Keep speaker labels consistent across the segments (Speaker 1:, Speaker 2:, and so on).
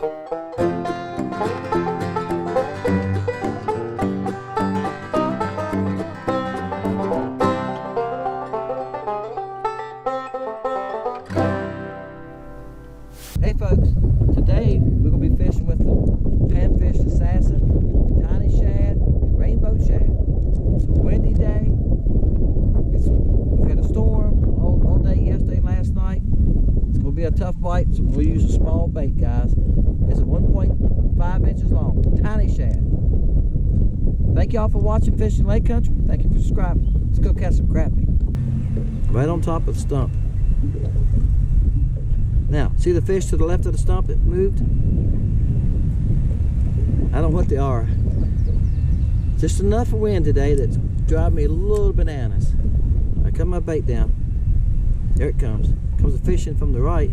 Speaker 1: Hey folks, today we're going to be fishing with the Panfish Assassin, Tiny Shad, and Rainbow Shad. It's a windy day. We've had a storm all day yesterday and last night. It's going to be a tough bite, so we'll use a small bait, guys. It's a 1.5 inches long, Tiny Shad. Thank y'all for watching Fishing Lake Country. Thank you for subscribing. Let's go catch some crappie. Right on top of the stump. Now, see the fish to the left of the stump that moved? I don't know what they are. Just enough of wind today that's driving me a little bananas. I cut my bait down. There it comes. Comes the fishing from the right.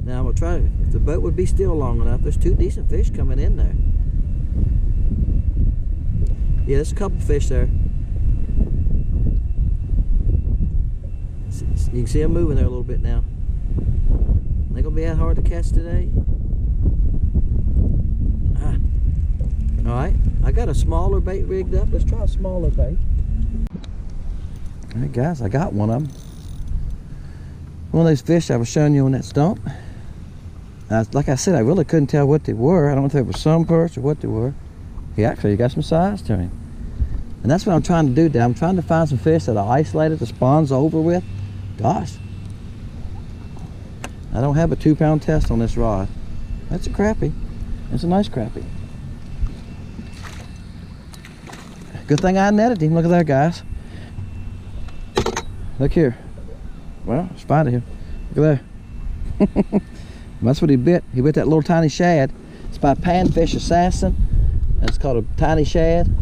Speaker 1: Now I'm gonna try it. If the boat would be still long enough, there's two decent fish coming in there. Yeah, there's a couple fish there. You can see them moving there a little bit now. They're gonna be that hard to catch today. Alright, I got a smaller bait rigged up. Let's try a smaller bait. Alright guys, I got one of them. One of those fish I was showing you on that stump. Like I said, I really couldn't tell what they were. I don't know if they were sun perch or what they were. He actually got some size to him. And that's what I'm trying to do today. I'm trying to find some fish that are isolated, the spawn's over with. Gosh. I don't have a 2-pound test on this rod. That's a crappie. It's a nice crappie. Good thing I netted him. Look at that, guys. Look here. Well, let's find it here. Look at there. That's what he bit. He bit that little tiny shad. It's by Panfish Assassin. And it's called a tiny shad.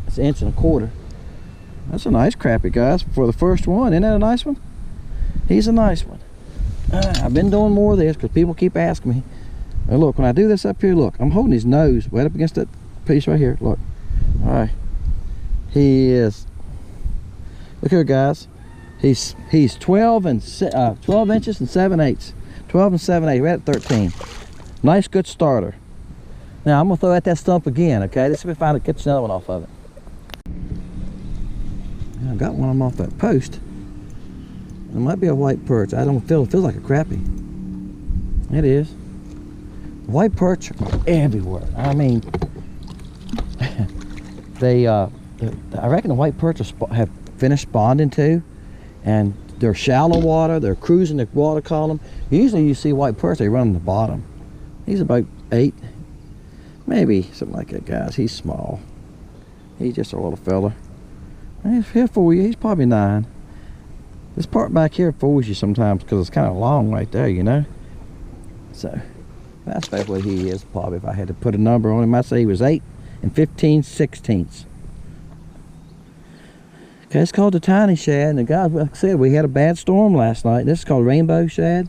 Speaker 1: It's 1.25 inches. That's a nice crappie, guys, for the first one. Isn't that a nice one? He's a nice one. I've been doing more of this because people keep asking me. Now look, when I do this up here, look, I'm holding his nose right up against that piece right here. Look. All right. He is. Look here, guys. He's 12 inches and 7/8. 12 and 7/8. We're at 13. Nice, good starter. Now I'm gonna throw at that stump again. Okay, let's see if I can catch another one off of it. I got one of them off that post. It might be a white perch. I don't feel. It feels like a crappie. It is. White perch are everywhere. I mean, I reckon the white perch have finished spawning too, and they're shallow water. They're cruising the water column. Usually, you see white perch. They run on the bottom. He's about 8, maybe something like that, guys. He's small. He's just a little fella. He's here for you. He's probably 9. This part back here fools you sometimes because it's kind of long right there, you know. So that's about what he is. Probably, if I had to put a number on him, I'd say he was 8 and 15/16. Okay, it's called the Tiny Shad. And the guys, like I said, we had a bad storm last night. This is called Rainbow Shad.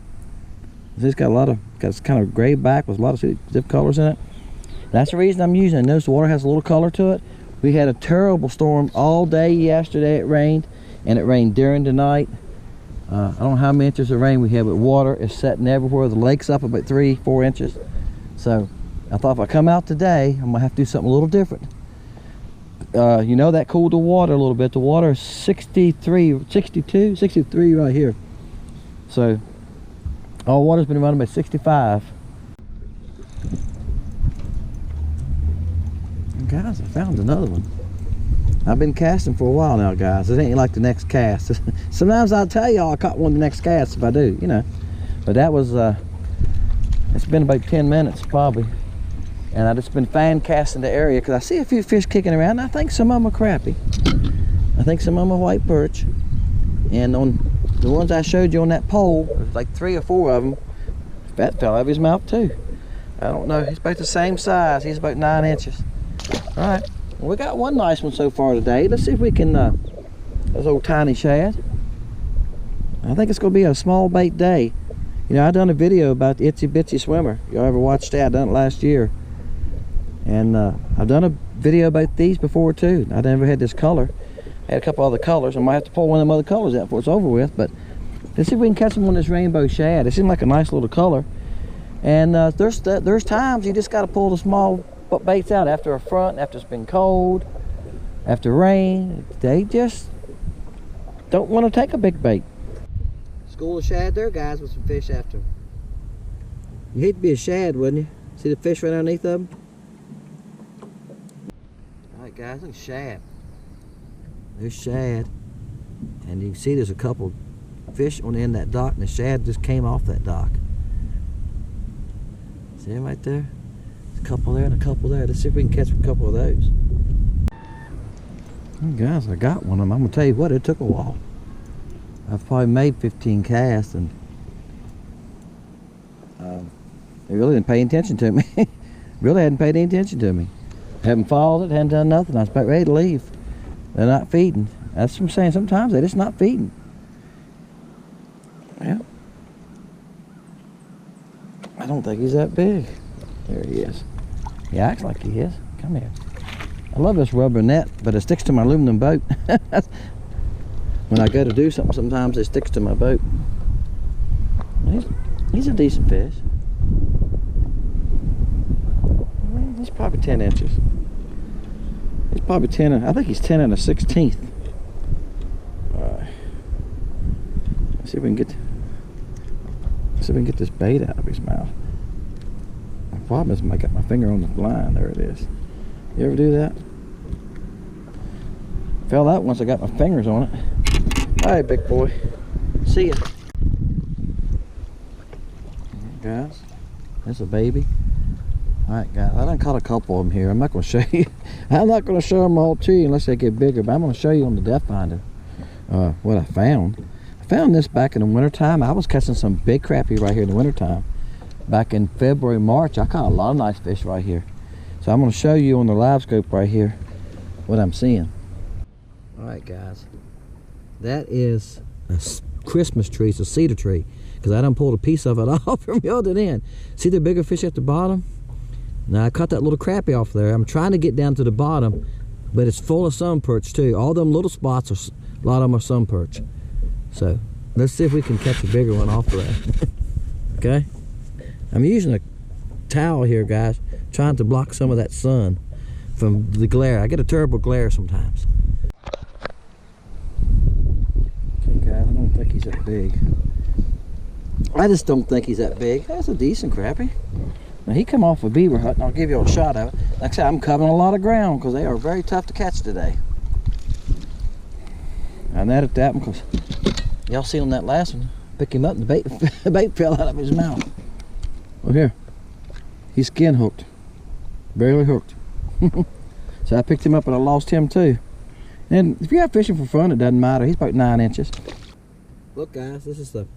Speaker 1: This got a lot of, it's kind of gray back with a lot of different colors in it. That's the reason I'm using it. Notice the water has a little color to it. We had a terrible storm all day yesterday. It rained. And it rained during the night. I don't know how many inches of rain we had, but water is setting everywhere. The lake's up about 3-4 inches. So I thought if I come out today, I'm gonna have to do something a little different. You know, that cooled the water a little bit. The water is 63 right here. So all water's been running about 65. And guys, I found another one. I've been casting for a while now, guys. It ain't like the next cast. Sometimes I'll tell y'all I caught one the next cast if I do, you know. But that was, it's been about 10 minutes probably. And I've just been fan casting the area because I see a few fish kicking around. And I think some of them are crappie. I think some of them are white perch. And on the ones I showed you on that pole, there's like 3 or 4 of them. That fell out of his mouth too. I don't know. He's about the same size. He's about 9 inches. All right. Well, we got one nice one so far today. Let's see if we can, this old tiny shad. I think it's going to be a small bait day. You know, I done a video about the itsy bitsy swimmer. Y'all ever watched that? I done it last year. And I've done a video about these before too. I never had this color. I had a couple other colors. I might have to pull one of them other colors out before it's over with. But let's see if we can catch them on this rainbow shad. It seemed like a nice little color. And there's times you just got to pull the small baits out after a front, after it's been cold, after rain. They just don't want to take a big bait. School of shad there, guys, with some fish after them. You hate to be a shad, wouldn't you? See the fish right underneath them? Alright guys, look at shad. There's shad. And you can see there's a couple fish on the end of that dock, and the shad just came off that dock. See them right there? There's a couple there and a couple there. Let's see if we can catch a couple of those. Oh, guys, I got one of them. I'm gonna tell you what, it took a while. I've probably made 15 casts, and they really didn't pay attention to me. Really hadn't paid any attention to me. Haven't followed it, hadn't done nothing. I was about ready to leave. They're not feeding. That's what I'm saying. Sometimes they're just not feeding. Yeah. I don't think he's that big. There he is. He acts like he is. Come here. I love this rubber net, but it sticks to my aluminum boat. When I go to do something, sometimes it sticks to my boat. He's a decent fish. He's probably 10 inches. He's probably 10, I think he's 10 and a 16th. Let's see if we can get this bait out of his mouth. The problem is I got my finger on the line. There it is. You ever do that? Fell out once I got my fingers on it. Alright, big boy. See ya. Guys, there's a baby. Alright guys, I done caught a couple of them here. I'm not going to show you. I'm not going to show them all to you unless they get bigger, but I'm going to show you on the depth finder what I found. I found this back in the wintertime. I was catching some big crappie right here in the wintertime. Back in February, March, I caught a lot of nice fish right here. So I'm going to show you on the LiveScope right here what I'm seeing. Alright guys, that is a Christmas tree. It's a cedar tree, because I done pulled a piece of it off and reeled it in. See the bigger fish at the bottom? Now I caught that little crappie off there. I'm trying to get down to the bottom, but it's full of sun perch too. All them little spots, a lot of them are sun perch. So let's see if we can catch a bigger one off there. Okay? I'm using a towel here, guys, trying to block some of that sun from the glare. I get a terrible glare sometimes. Okay guys, I don't think he's that big. I just don't think he's that big. That's a decent crappie. Now he come off a beaver hut, and I'll give you a shot of it. Like I said, I'm covering a lot of ground because they are very tough to catch today. I netted that one because y'all see on that last one, pick him up and the bait fell out of his mouth. Well here, he's skin hooked, barely hooked. So I picked him up and I lost him too. And if you're out fishing for fun, it doesn't matter. He's about 9 inches. Look guys, this is the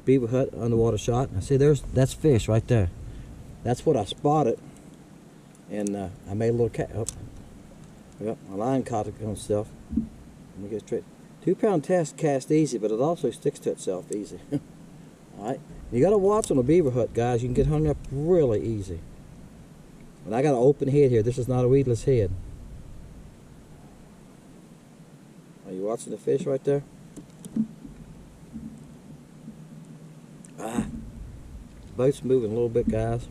Speaker 1: beaver hut underwater shot. I see that's fish right there. That's what I spotted, and I made a little cat. Oh, yep, my line caught it on itself. Let me get straight. 2 pound test cast easy, but it also sticks to itself easy. All right, you got to watch on a beaver hut, guys. You can get hung up really easy. And I got an open head here. This is not a weedless head. Are you watching the fish right there? Ah, the boat's moving a little bit, guys.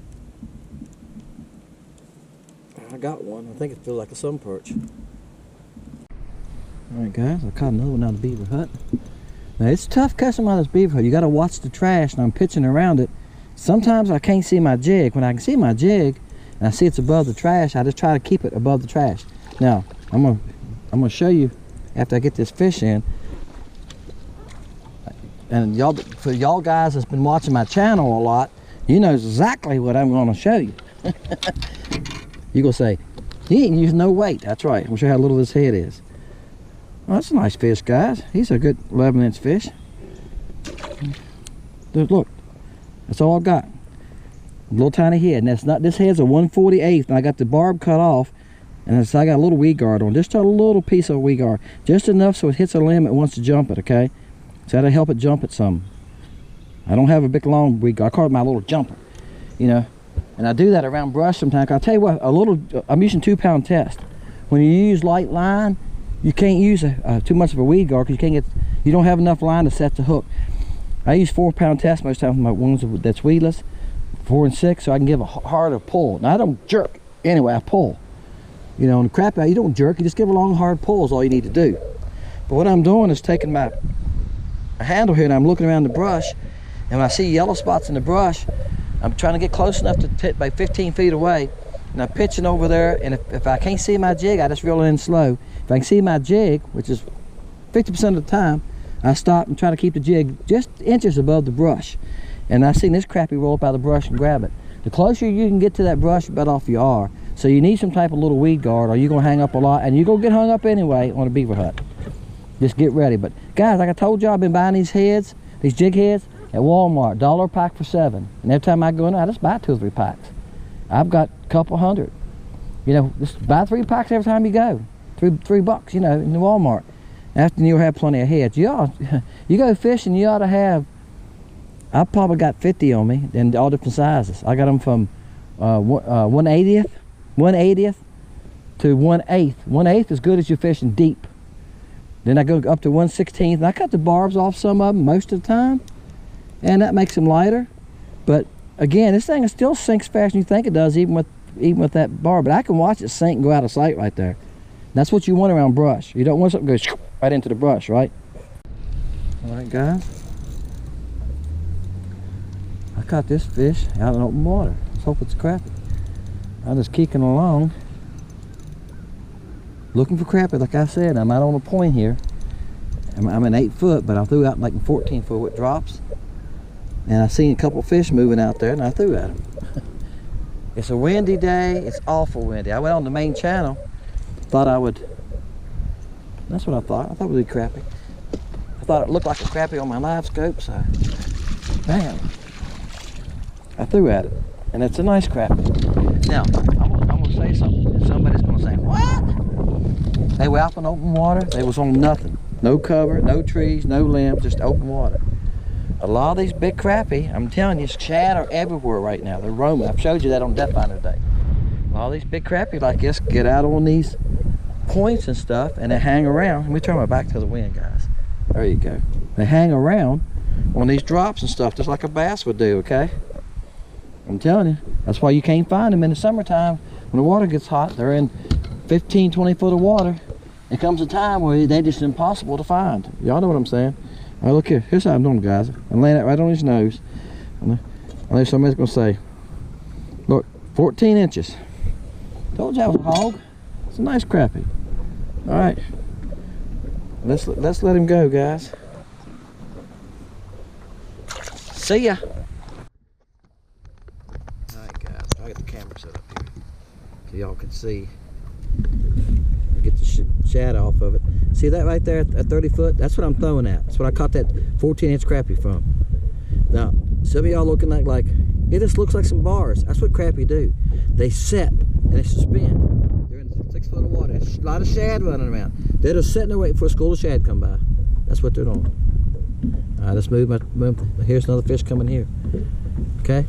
Speaker 1: I got one. I think it feels like a sun perch. Alright guys, I caught another one out of the beaver hut. Now it's tough catching them out of this beaver hut. You got to watch the trash, and I'm pitching around it. Sometimes I can't see my jig. When I can see my jig and I see it's above the trash, I just try to keep it above the trash. Now I'm gonna show you after I get this fish in. And y'all, for y'all guys that's been watching my channel a lot, you know exactly what I'm going to show you. You're going to say, he ain't using no weight. That's right. I'm going to show you how little this head is. Well, that's a nice fish, guys. He's a good 11-inch fish. Look, that's all I've got. A little tiny head. And that's not, this head's a 1/48, and I got the barb cut off, and I got a little weed guard on. Just a little piece of weed guard. Just enough so it hits a limb it wants to jump it, okay? So that'll help it jump it some. I don't have a big long weed guard. I call it my little jumper, you know. And I do that around brush sometimes. I'll tell you what, I'm using 2 pound test. When you use light line, you can't use too much of a weed guard because you don't have enough line to set the hook. I use 4 pound test most times with my ones that's weedless. 4 and 6, so I can give a harder pull. Now I don't jerk. Anyway, I pull. You know, on the crappie, you don't jerk. You just give a long, hard pull is all you need to do. But what I'm doing is taking my handle here and I'm looking around the brush, and when I see yellow spots in the brush, I'm trying to get close enough to hit by 15 feet away, and I'm pitching over there, and if I can't see my jig, I just reel it in slow. If I can see my jig, which is 50% of the time, I stop and try to keep the jig just inches above the brush. And I've seen this crappie roll up out of the brush and grab it. The closer you can get to that brush, the better off you are. So you need some type of little weed guard, or you're gonna hang up a lot, and you're gonna get hung up anyway on a beaver hut. Just get ready. But guys, like I told you, I've been buying these heads, these jig heads, at Walmart, $1 a pack for 7. And every time I go in, I just buy 2 or 3 packs. I've got a couple hundred. You know, just buy 3 packs every time you go. $3, you know, in the Walmart. After you'll have plenty of heads. You go fishing, you ought to have, I probably got 50 on me, in all different sizes. I got them from 1/80th to 1/8. 1/8 is good as you're fishing deep. Then I go up to 1/16, and I cut the barbs off some of them most of the time, and that makes them lighter. But again, this thing still sinks faster than you think it does, even with that barb. But I can watch it sink and go out of sight right there. That's what you want around brush. You don't want something to go right into the brush, right? All right, guys. I caught this fish out in open water. Let's hope it's crappie. I'm just keeking along, looking for crappie. Like I said, I'm out on a point here. I'm in 8 foot, but I threw out like 14 foot with drops. And I seen a couple fish moving out there, and I threw at them. It's a windy day. It's awful windy. I went on the main channel. Thought I would, that's what I thought. I thought it would be crappie. I thought it looked like a crappie on my LiveScope, so bam, I threw at it, and it's a nice crappie. Now I'm gonna say something, and somebody's gonna say, what? They were out in open water. They was on nothing, no cover, no trees, no limbs, just open water. A lot of these big crappie, I'm telling you, shad are everywhere right now. They're roaming. I've showed you that on Depth Finder Day. A lot of these big crappie like this get out on these points and stuff, and they hang around. Let me turn my back to the wind, guys. There you go. They hang around on these drops and stuff just like a bass would do, okay? I'm telling you, that's why you can't find them in the summertime. When the water gets hot, they're in 15, 20 foot of water. It comes a time where they're just impossible to find. Y'all know what I'm saying? All right, look here. Here's how I'm doing, guys. I'm laying it right on his nose. I know somebody's gonna say, look, 14 inches. Told you I was a hog. It's a nice crappie. All right, let's let him go, guys. See ya. All right, guys. I got the camera set up here so y'all can see. Get the shad off of it. See that right there at 30 foot? That's what I'm throwing at. That's what I caught that 14-inch crappie from. Now, some of y'all looking like it just looks like some bars. That's what crappie do. They set and they suspend. They're in 6 foot of water. There's a lot of shad running around. They're just sitting there waiting for a school of shad come by. That's what they're doing. All right, let's move. Here's another fish coming here. Okay.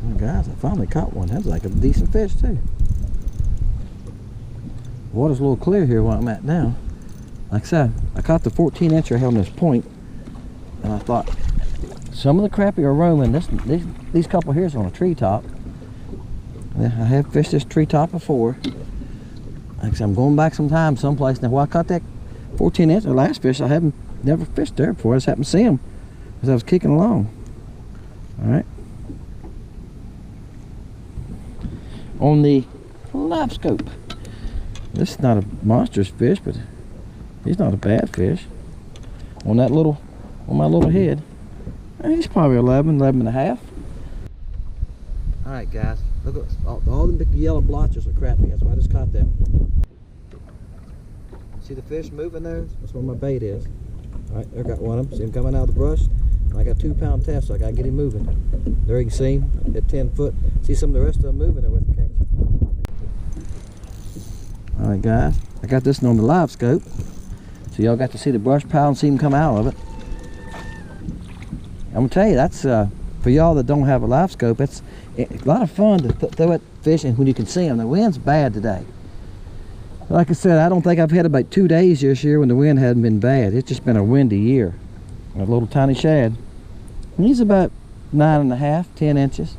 Speaker 1: Oh, guys, I finally caught one. That's like a decent fish too. Water's a little clear here where I'm at now. Like I said, I caught the 14-incher held on this point, and I thought some of the crappie are roaming. These couple here's on a treetop. I have fished this treetop before. Like I said, I'm going back someplace now. Well, I caught that 14-inch, the last fish. I haven't never fished there before. I just happened to see him as I was kicking along. All right. On the LiveScope. This is not a monstrous fish, but he's not a bad fish. On my little head, he's probably 11 and a half. All right, guys, look at all the big yellow blotches are crappie. That's why I just caught them. See the fish moving there? That's where my bait is. All right, there, got one of them. See him coming out of the brush. And I got 2-pound test, so I gotta get him moving. There you can see him at 10 foot. See some of the rest of them moving there with him, can't you? All right, guys, I got this one on the LiveScope, so y'all got to see the brush pile and see them come out of it. I'm gonna tell you, that's for y'all that don't have a LiveScope, it's a lot of fun to throw at fish and when you can see them. The wind's bad today. Like I said, I don't think I've had about 2 days this year when the wind hadn't been bad. It's just been a windy year. A little tiny shad. He's about 9.5, 10 inches.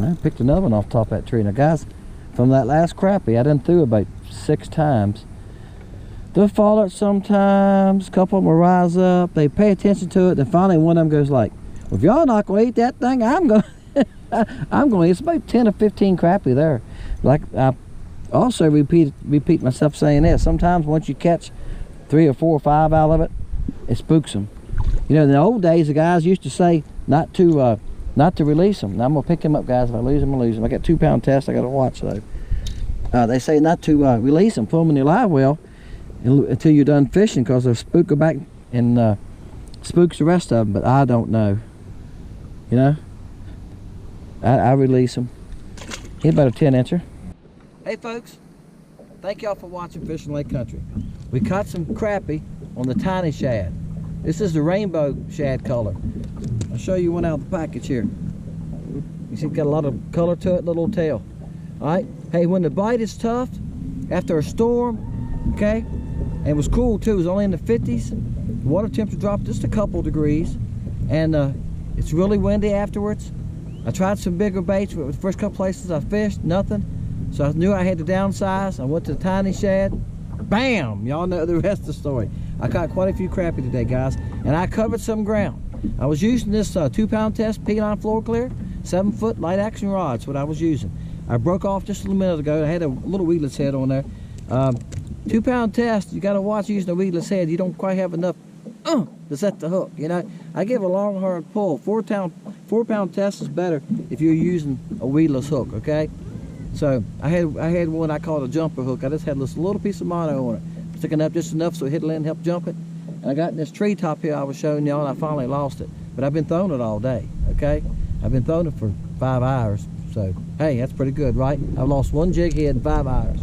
Speaker 1: I picked another one off top of that tree. Now guys, from that last crappie, I done threw about 6 times. They'll fall out sometimes, a couple of them will rise up, they pay attention to it, then finally one of them goes like, well, if y'all not gonna eat that thing, I'm gonna eat. It's about 10 or 15 crappie there. Like I also repeat myself saying this, sometimes once you catch 3 or 4 or 5 out of it, it spooks them. You know, in the old days, the guys used to say not to release them. Now I'm gonna pick them up, guys. If I lose them, I lose them. I got 2 pound tests I gotta watch though. They say not to release them, put them in your live well until you're done fishing, because they'll spook them back and spooks the rest of them. But I don't know. You know, I release them. He's about a 10 incher. Hey folks, thank y'all for watching Fishing Lake Country. We caught some crappie on the tiny shad. This is the rainbow shad color. I'll show you one out of the package here. You see it's got a lot of color to it, little tail. Alright, hey, when the bite is tough, after a storm, okay, and it was cool too, it was only in the 50s, the water temperature dropped just a couple degrees, and it's really windy afterwards. I tried some bigger baits, but the first couple places I fished, nothing. So I knew I had to downsize. I went to the tiny shad. Bam! Y'all know the rest of the story. I caught quite a few crappie today, guys, and I covered some ground. I was using this 2 pound test P9 FloroClear, 7-foot light action rods, what I was using. I broke off just a little minute ago. I had a little weedless head on there. 2 pound test, you got to watch using a weedless head. You don't quite have enough to set the hook. You know, I give a long hard pull. 4 pound test is better if you're using a weedless hook. Okay, so I had one I called a jumper hook. I just had this little piece of mono on it, sticking up just enough so it hit land and help jump it. And I got in this treetop here I was showing y'all, and I finally lost it. But I've been throwing it all day. Okay, I've been throwing it for 5 hours. So hey, that's pretty good, right? I've lost 1 jig head in 5 hours.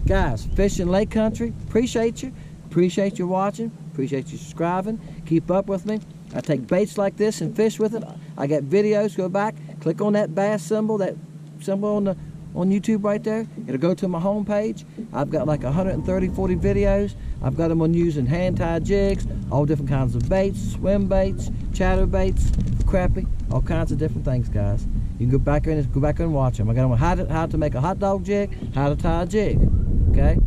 Speaker 1: Guys, Fishing Lake Country, appreciate you. Appreciate you watching. Appreciate you subscribing. Keep up with me. I take baits like this and fish with it. I got videos. Go back, click on that bass symbol, that symbol on YouTube right there. It'll go to my home page. I've got like 130, 40 videos. I've got them on using hand-tied jigs, all different kinds of baits, swim baits, chatter baits, crappie, all kinds of different things, guys. You can go back and watch them. I got them on how to make a hot dog jig, how to tie a jig. Okay.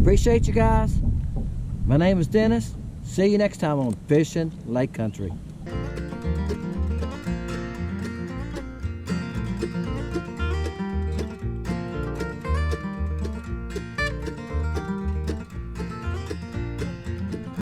Speaker 1: Appreciate you guys. My name is Dennis. See you next time on Fishing Lake Country.